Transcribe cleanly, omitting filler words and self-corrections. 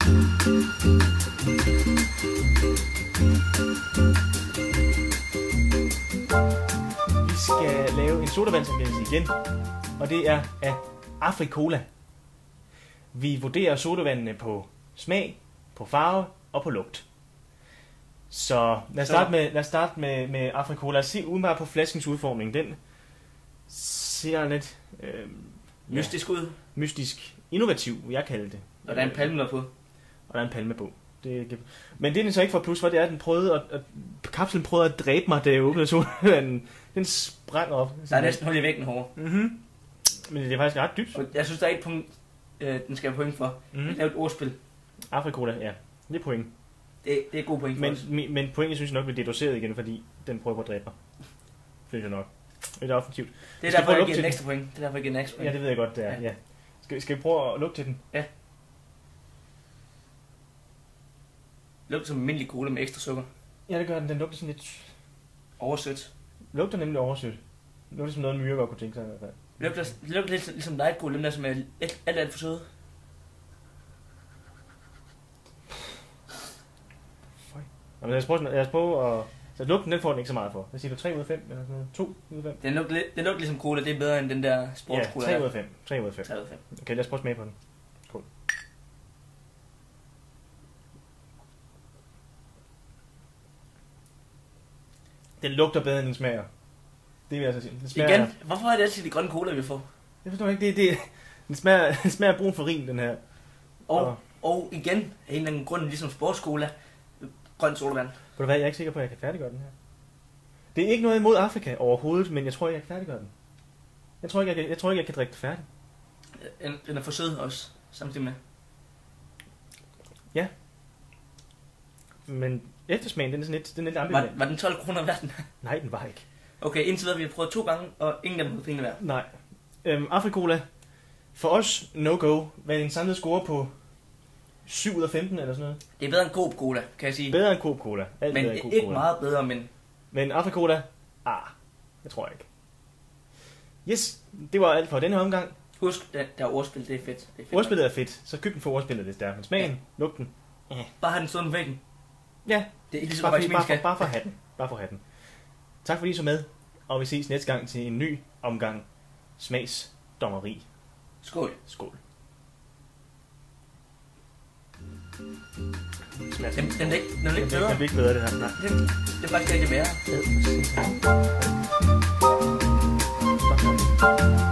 Vi skal lave en sodavandsanmeldelse igen, og det er af Africola. Vi vurderer sodavandene på smag, på farve og på lugt. Så lad os starte med Africola. Lad os se udenbart på flaskens udformning. Den ser lidt mystisk ud. Mystisk. Innovativ, vil jeg kalde det. Og der er en palme på. Og der er en palme på. Men det er den så ikke for plus, for det er, at den prøvede kapslen prøvede at dræbe mig, da jeg åbnede sodavanden. Den sprang op. Der er næsten hul i væggen herovre. Mm-hmm. Men det er faktisk ret dybt. Og jeg synes, der er et punkt, den skal have point for. Mm-hmm. Lave et ordspil. Africola, ja. Det er point. Det er god point for os. Men pointet synes jeg nok bliver deduceret igen, fordi den prøver at dræbe mig. Synes jeg nok. Det er offensivt. Det er derfor, jeg giver en ekstra point. Ja, det ved jeg godt, det er. Ja. Skal vi prøve at lugte til den? Ja. Lugter som almindelig cola med ekstra sukker. Ja, det gør den. Den lugter sådan lidt oversødt. Lugter nemlig oversødt. Det lugter som noget, en myre godt kunne tænke sig i hvert fald. Det lugter lidt ligesom light cola, dem der som er alt for søde. Jamen, lad os prøve at... Så lugten, den får den ikke så meget for. Hvad siger du? 3 ud af 5? Eller sådan noget? 2 ud af 5? Den lugter ligesom cola. Det er bedre end den der sportscola. Ja, 3 ud af 5. 3 ud af 5. 3 ud af 5. Okay, lad os prøve at smage på den. Cool. Den lugter bedre, end den smager. Det vil jeg så sige. Den smager... Igen, hvorfor er det altid de grønne cola, vi får? Jeg forstår ikke, den smager brun farin, den her. Og igen, af en eller anden grund, ligesom sportscola, grøn sodavand. Ved du hvad, jeg er ikke sikker på, at jeg kan færdiggøre den her. Det er ikke noget imod Afrika overhovedet, men jeg tror ikke, jeg kan færdiggøre den. Jeg tror ikke, jeg kan drikke det færdig. Den er for sød også, samtidig med. Ja. Men eftersmagen, den er lidt ambivalent. Var den 12 kroner værd? Nej, den var ikke. Okay, indtil videre, vi har prøvet 2 gange, og ingen af dem har pengene værd. Nej. Africola, for os, no-go. Hvad er en samlet score på 7 ud af 15 eller sådan noget? Det er bedre end Coop Cola, kan jeg sige. Bedre end Coop Cola. Men ikke meget bedre, men... Men Africola, jeg tror ikke. Yes, det var alt for denne omgang. Husk, der er ordspil, det er fedt. Ordspillet er fedt, så køb den for ordspillet, hvis der er. Men smagen, lugten. Bare have den stående på væggen. Ja, det er ikke bare for hatten. Bare for hatten. Tak fordi I så med, og vi ses næste gang til en ny omgang smagsdommeri. Skål. Skål. Den er ikke bedre. Den er ikke bedre, det her. Nej. Det er faktisk ikke værre. Ja,